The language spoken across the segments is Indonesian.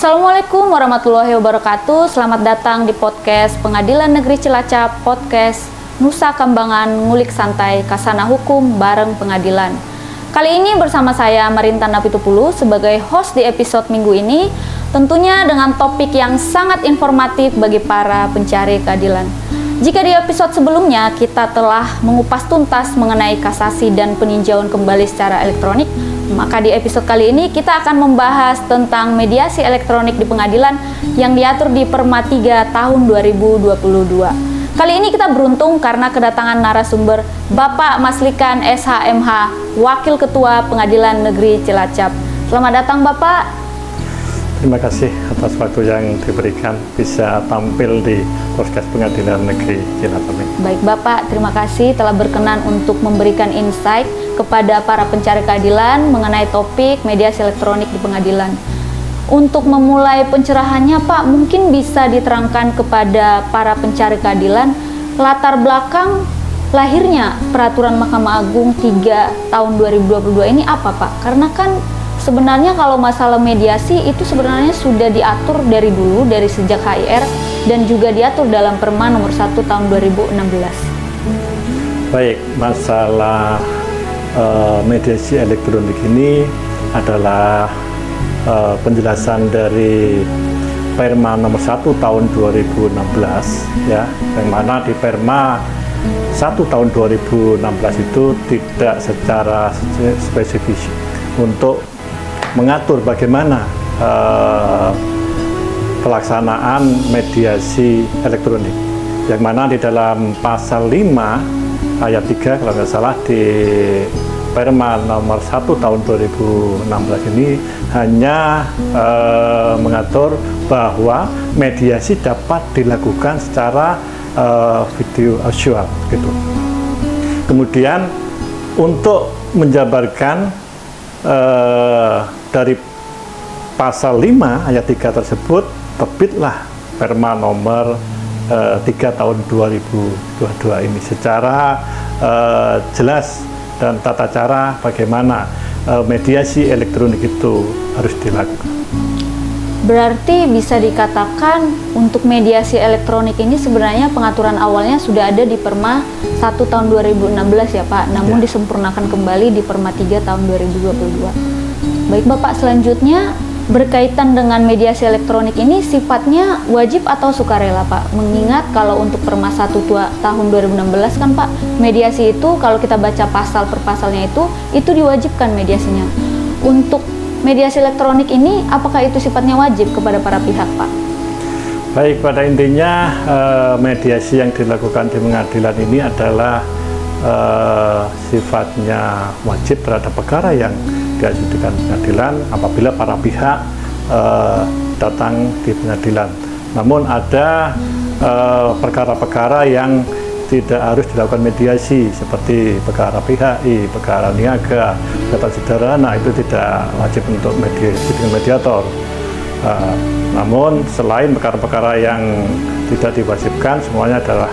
Assalamualaikum warahmatullahi wabarakatuh. Selamat datang di podcast Pengadilan Negeri Cilacap, podcast Nusa Kambangan Ngulik Santai Kasana Hukum bareng Pengadilan. Kali ini bersama saya Marintan Napitupulu sebagai host di episode minggu ini, tentunya dengan topik yang sangat informatif bagi para pencari keadilan. Jika di episode sebelumnya kita telah mengupas tuntas mengenai kasasi dan peninjauan kembali secara elektronik, maka di episode kali ini kita akan membahas tentang mediasi elektronik di pengadilan yang diatur di Perma 3 tahun 2022. Kali ini kita beruntung karena kedatangan narasumber Bapak Maslikan SHMH, Wakil Ketua Pengadilan Negeri Cilacap. Selamat datang Bapak. Terima kasih atas waktu yang diberikan bisa tampil di podcast Pengadilan Negeri Cilacap. Baik Bapak, terima kasih telah berkenan untuk memberikan insight kepada para pencari keadilan mengenai topik mediasi elektronik di pengadilan. Untuk memulai pencerahannya Pak, mungkin bisa diterangkan kepada para pencari keadilan latar belakang lahirnya Peraturan Mahkamah Agung 3 tahun 2022 ini apa Pak? Karena kan sebenarnya kalau masalah mediasi itu sebenarnya sudah diatur dari dulu, dari sejak HIR dan juga diatur dalam Perma nomor 1 tahun 2016. Baik, masalah mediasi elektronik ini adalah penjelasan dari Perma nomor 1 tahun 2016 ya, yang mana di Perma 1 tahun 2016 itu tidak secara spesifik untuk mengatur bagaimana pelaksanaan mediasi elektronik, yang mana di dalam pasal 5 ayat 3 kalau nggak salah di Perma nomor 1 tahun 2016 ini hanya mengatur bahwa mediasi dapat dilakukan secara video audio gitu. Kemudian untuk menjabarkan dari pasal 5 ayat 3 tersebut terbitlah Perma nomor 3 tahun 2022 ini secara jelas dan tata cara bagaimana mediasi elektronik itu harus dilakukan. Berarti bisa dikatakan untuk mediasi elektronik ini sebenarnya pengaturan awalnya sudah ada di Perma 1 tahun 2016 ya Pak, namun disempurnakan kembali di Perma 3 tahun 2022. Baik Bapak, selanjutnya berkaitan dengan mediasi elektronik ini sifatnya wajib atau sukarela Pak? Mengingat kalau untuk Perma 1 tahun 2016 kan Pak, mediasi itu kalau kita baca pasal per pasalnya itu diwajibkan mediasinya. Untuk mediasi elektronik ini apakah itu sifatnya wajib kepada para pihak Pak? Baik, pada intinya mediasi yang dilakukan di pengadilan ini adalah sifatnya wajib terhadap perkara yang diajukan pengadilan apabila para pihak datang di pengadilan. Namun ada perkara-perkara yang tidak harus dilakukan mediasi seperti perkara PHI, perkara niaga, perkara sederhana, itu tidak wajib untuk mediasi dengan mediator. Namun selain perkara-perkara yang tidak diwajibkan, semuanya adalah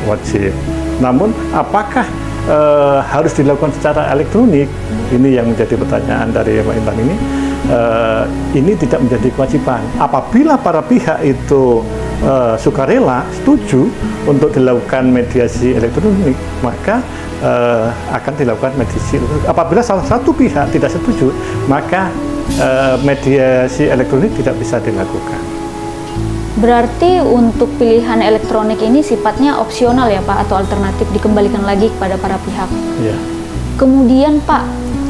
wajib. Namun apakah harus dilakukan secara elektronik? Ini yang menjadi pertanyaan dari Mbak Intan ini. Ini tidak menjadi kewajiban. Apabila para pihak itu sukarela, setuju untuk dilakukan mediasi elektronik, maka akan dilakukan mediasi elektronik. Apabila salah satu pihak tidak setuju, maka mediasi elektronik tidak bisa dilakukan. Berarti untuk pilihan elektronik ini sifatnya opsional ya Pak, atau alternatif dikembalikan lagi kepada para pihak. Ya. Kemudian Pak,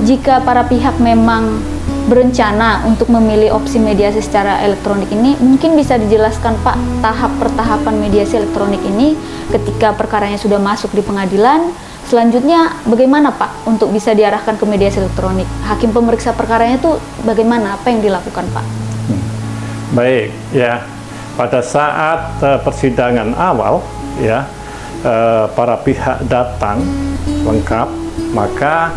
jika para pihak memang berencana untuk memilih opsi mediasi secara elektronik ini, mungkin bisa dijelaskan Pak tahap pertahapan mediasi elektronik ini ketika perkaranya sudah masuk di pengadilan. Selanjutnya bagaimana Pak untuk bisa diarahkan ke mediasi elektronik? Hakim pemeriksa perkaranya itu bagaimana? Apa yang dilakukan Pak? Baik, ya. Pada saat persidangan awal, ya, para pihak datang lengkap, maka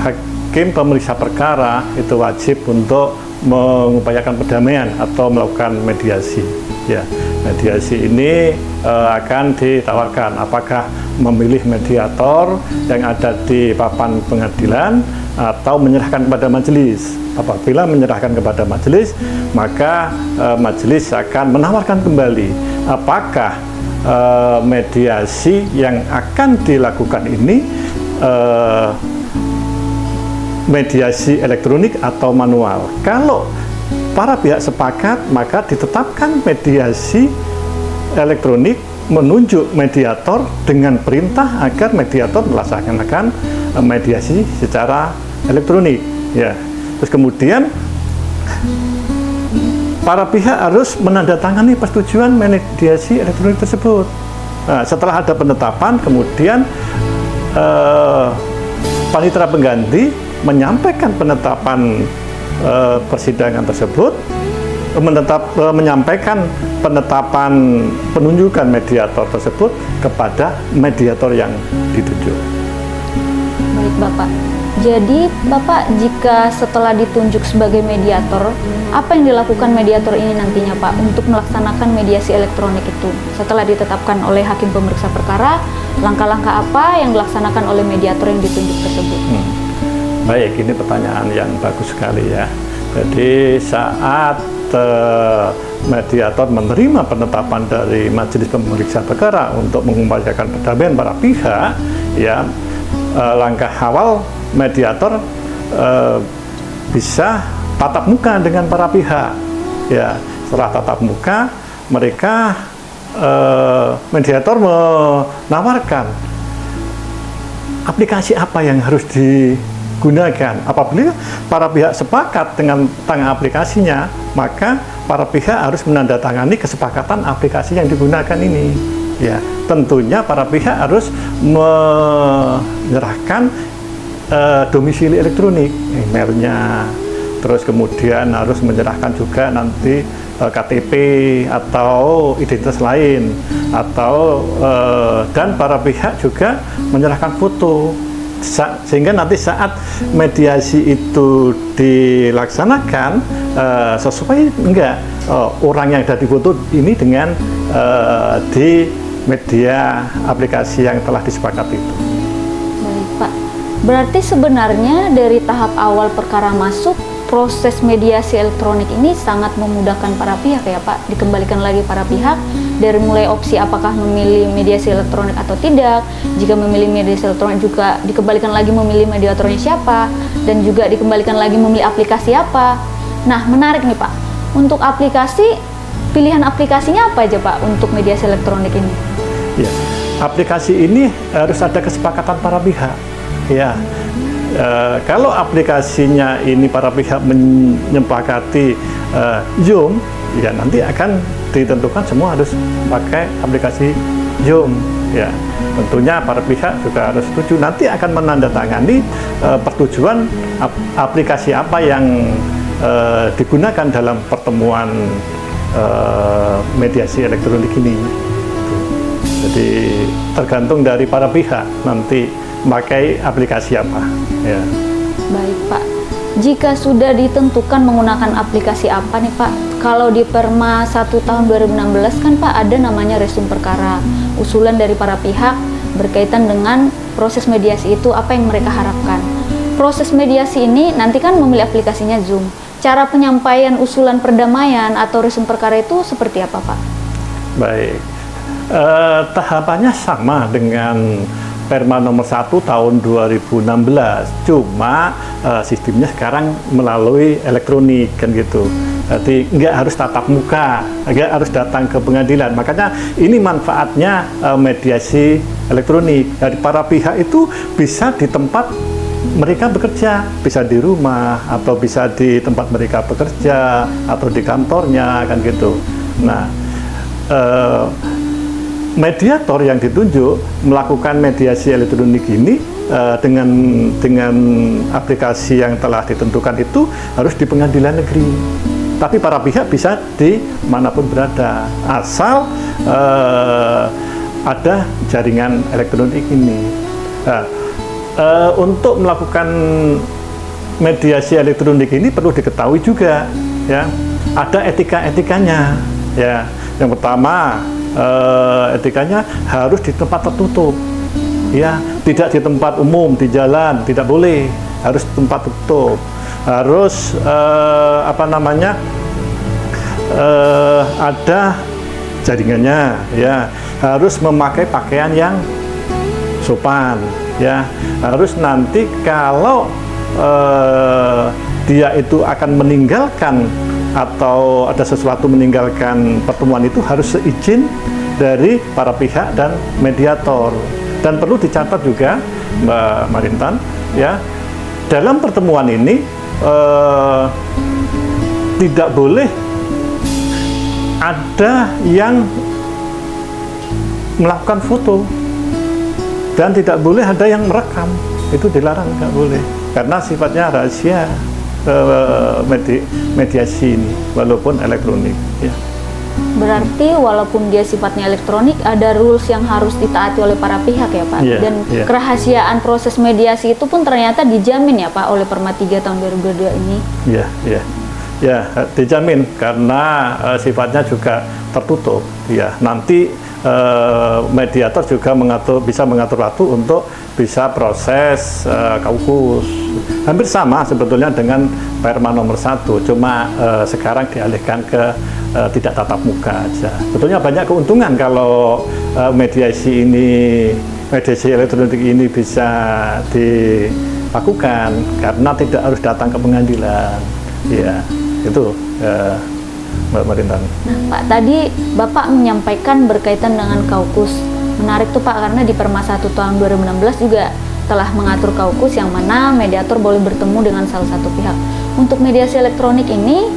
hakim pemeriksa perkara itu wajib untuk mengupayakan perdamaian atau melakukan mediasi. Ya, mediasi ini akan ditawarkan apakah memilih mediator yang ada di papan pengadilan atau menyerahkan kepada majelis. Apabila menyerahkan kepada majelis, maka majelis akan menawarkan kembali apakah mediasi yang akan dilakukan ini mediasi elektronik atau manual. Kalau para pihak sepakat, maka ditetapkan mediasi elektronik, menunjuk mediator dengan perintah agar mediator melaksanakan mediasi secara elektronik. Ya, terus kemudian para pihak harus menandatangani persetujuan mediasi elektronik tersebut. Nah, setelah ada penetapan, kemudian panitera pengganti menyampaikan penetapan persidangan tersebut, menyampaikan penetapan penunjukan mediator tersebut kepada mediator yang ditunjuk. Baik Bapak, jadi Bapak jika setelah ditunjuk sebagai mediator, apa yang dilakukan mediator ini nantinya Pak untuk melaksanakan mediasi elektronik itu? Setelah ditetapkan oleh hakim pemeriksa perkara, langkah-langkah apa yang dilaksanakan oleh mediator yang ditunjuk tersebut? Baik, ini pertanyaan yang bagus sekali ya. Jadi saat mediator menerima penetapan dari majelis pemeriksa perkara untuk mengupayakan perdamaian para pihak, ya langkah awal mediator bisa tatap muka dengan para pihak. Ya, setelah tatap muka, mereka mediator menawarkan aplikasi apa yang harus digunakan. Apabila para pihak sepakat dengan tentang aplikasinya, maka para pihak harus menandatangani kesepakatan aplikasi yang digunakan ini. Ya, tentunya para pihak harus menyerahkan domisili elektronik, emailnya, terus kemudian harus menyerahkan juga nanti KTP atau identitas lain, atau dan para pihak juga menyerahkan foto, sehingga nanti saat mediasi itu dilaksanakan sesuai enggak orang yang ada di foto ini dengan di media aplikasi yang telah disepakati itu. Baik Pak, berarti sebenarnya dari tahap awal perkara masuk, proses mediasi elektronik ini sangat memudahkan para pihak ya Pak. Dikembalikan lagi para pihak dari mulai opsi apakah memilih mediasi elektronik atau tidak. Jika memilih mediasi elektronik juga dikembalikan lagi memilih mediatornya siapa, dan juga dikembalikan lagi memilih aplikasi apa. Nah, menarik nih Pak. Untuk aplikasi, pilihan aplikasinya apa aja Pak untuk mediasi elektronik ini? Ya, aplikasi ini harus ada kesepakatan para pihak. Ya. Kalau aplikasinya ini para pihak menyepakati Zoom, ya nanti akan ditentukan semua harus pakai aplikasi Zoom. Ya, tentunya para pihak juga harus setuju. Nanti akan menandatangani persetujuan aplikasi apa yang digunakan dalam pertemuan mediasi elektronik ini. Jadi tergantung dari para pihak nanti memakai aplikasi apa. Ya. Baik Pak, jika sudah ditentukan menggunakan aplikasi apa nih Pak, kalau di Perma 1 tahun 2016 kan Pak ada namanya resum perkara, usulan dari para pihak berkaitan dengan proses mediasi itu apa yang mereka harapkan. Proses mediasi ini nanti kan memilih aplikasinya Zoom. Cara penyampaian usulan perdamaian atau resum perkara itu seperti apa Pak? Baik, tahapannya sama dengan Perma nomor 1 tahun 2016, cuma sistemnya sekarang melalui elektronik kan gitu. Jadi nggak harus tatap muka, nggak harus datang ke pengadilan. Makanya ini manfaatnya mediasi elektronik. Jadi para pihak itu bisa di tempat mereka bekerja, bisa di rumah atau bisa di tempat mereka bekerja atau di kantornya kan gitu. Nah, mediator yang ditunjuk melakukan mediasi elektronik ini dengan aplikasi yang telah ditentukan itu harus di pengadilan negeri. Tapi para pihak bisa di manapun berada, asal ada jaringan elektronik ini. Nah, untuk melakukan mediasi elektronik ini perlu diketahui juga, ya, ada etika-etikanya, ya. Yang pertama, etikanya harus di tempat tertutup, ya, tidak di tempat umum, di jalan, tidak boleh, harus di tempat tertutup, harus ada jaringannya, ya, harus memakai pakaian yang sopan, ya, harus nanti kalau dia itu akan meninggalkan atau ada sesuatu meninggalkan pertemuan itu harus seizin dari para pihak dan mediator. Dan perlu dicatat juga, Mbak Marintan, ya, dalam pertemuan ini tidak boleh ada yang melakukan foto dan tidak boleh ada yang merekam. Itu dilarang, nggak boleh, karena sifatnya rahasia mediasi ini, walaupun elektronik, ya. Berarti walaupun dia sifatnya elektronik, ada rules yang harus ditaati oleh para pihak ya Pak. Yeah, Dan kerahasiaan proses mediasi itu pun ternyata dijamin ya Pak oleh Perma 3 tahun 2022 ini. Ya, dijamin karena sifatnya juga tertutup. Ya, nanti mediator juga bisa mengatur waktu untuk bisa proses kaukus. Hampir sama sebetulnya dengan Perma nomor 1, cuma sekarang dialihkan ke tidak tatap muka aja. Sebetulnya banyak keuntungan kalau mediasi elektronik ini bisa dilakukan karena tidak harus datang ke pengadilan. Ya, itu Mbak Marintan. Nah, Pak, tadi Bapak menyampaikan berkaitan dengan kaukus. Menarik tuh Pak, karena di Perma 1 tahun 2016 juga telah mengatur kaukus yang mana mediator boleh bertemu dengan salah satu pihak. Untuk mediasi elektronik ini,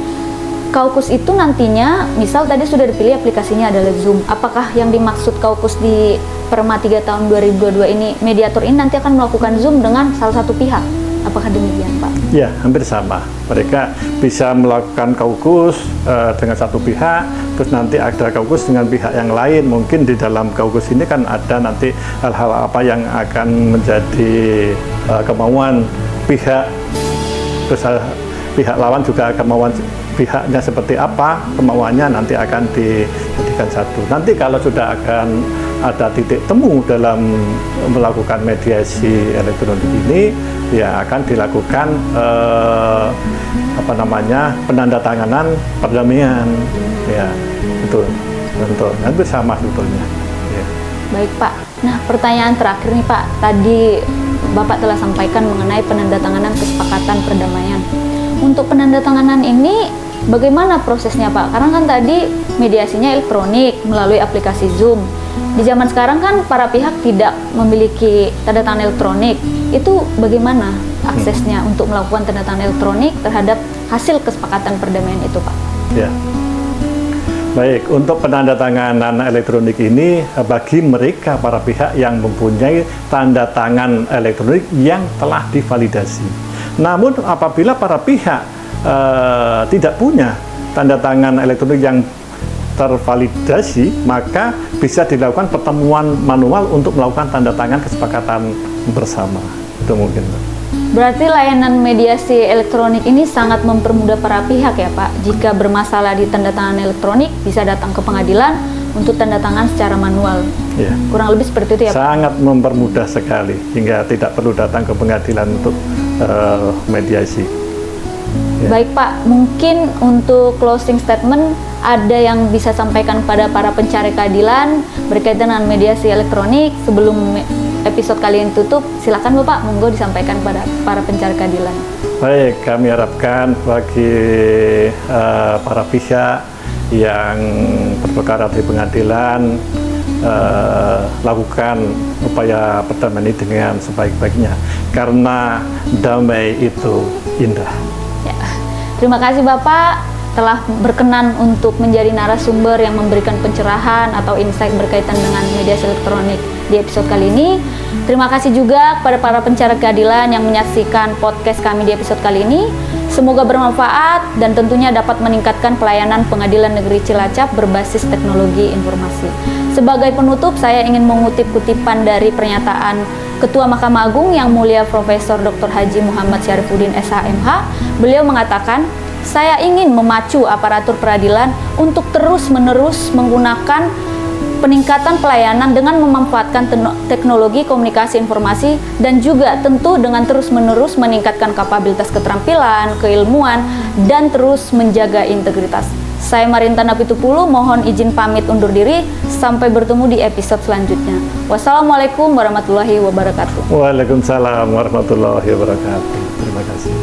kaukus itu nantinya, misal tadi sudah dipilih aplikasinya adalah Zoom. Apakah yang dimaksud kaukus di Perma 3 tahun 2022 ini, mediator ini nanti akan melakukan Zoom dengan salah satu pihak? Apakah demikian Pak? Ya, hampir sama. Mereka bisa melakukan kaukus dengan satu pihak, terus nanti ada kaukus dengan pihak yang lain. Mungkin di dalam kaukus ini kan ada nanti hal-hal apa yang akan menjadi kemauan pihak, terus pihak lawan juga kemauan pihaknya seperti apa, kemauannya nanti akan dijadikan satu. Nanti kalau sudah akan ada titik temu dalam melakukan mediasi elektronik ini, ya akan dilakukan penandatanganan perdamaian, ya, betul, hampir sama sebetulnya. Ya. Baik Pak. Nah, pertanyaan terakhir nih Pak, tadi Bapak telah sampaikan mengenai penandatanganan kesepakatan perdamaian. Untuk penandatanganan ini bagaimana prosesnya Pak? Karena kan tadi mediasinya elektronik melalui aplikasi Zoom. Di zaman sekarang kan para pihak tidak memiliki tanda tangan elektronik. Itu bagaimana aksesnya untuk melakukan tanda tangan elektronik terhadap hasil kesepakatan perdamaian itu Pak? Ya. Baik, untuk penandatanganan elektronik ini bagi mereka para pihak yang mempunyai tanda tangan elektronik yang telah divalidasi. Namun apabila para pihak tidak punya tanda tangan elektronik yang tervalidasi, maka bisa dilakukan pertemuan manual untuk melakukan tanda tangan kesepakatan bersama. Itu mungkin. Berarti layanan mediasi elektronik ini sangat mempermudah para pihak ya Pak. Jika bermasalah di tanda tangan elektronik, bisa datang ke pengadilan untuk tanda tangan secara manual. Ya. Kurang lebih seperti itu ya Pak? Sangat mempermudah sekali, hingga tidak perlu datang ke pengadilan untuk mediasi. Ya. Baik Pak, mungkin untuk closing statement ada yang bisa sampaikan pada para pencari keadilan berkaitan dengan mediasi elektronik sebelum episode kali ini tutup. Silakan Bapak, monggo disampaikan pada para pencari keadilan. Baik, kami harapkan bagi para pihak yang berperkara di pengadilan lakukan upaya perdamaian ini dengan sebaik-baiknya, karena damai itu indah. Ya. Terima kasih Bapak telah berkenan untuk menjadi narasumber yang memberikan pencerahan atau insight berkaitan dengan mediasi elektronik di episode kali ini. Terima kasih juga kepada para pencari keadilan yang menyaksikan podcast kami di episode kali ini. Semoga bermanfaat dan tentunya dapat meningkatkan pelayanan Pengadilan Negeri Cilacap berbasis teknologi informasi. Sebagai penutup, saya ingin mengutip kutipan dari pernyataan Ketua Mahkamah Agung yang mulia Profesor Dr. Haji Muhammad Syarifuddin SHMH. Beliau mengatakan, saya ingin memacu aparatur peradilan untuk terus-menerus menggunakan peningkatan pelayanan dengan memanfaatkan teknologi komunikasi informasi dan juga tentu dengan terus-menerus meningkatkan kapabilitas keterampilan, keilmuan, dan terus menjaga integritas. Saya Marintana Pitupulu, mohon izin pamit undur diri. Sampai bertemu di episode selanjutnya. Wassalamualaikum warahmatullahi wabarakatuh. Waalaikumsalam warahmatullahi wabarakatuh. Terima kasih.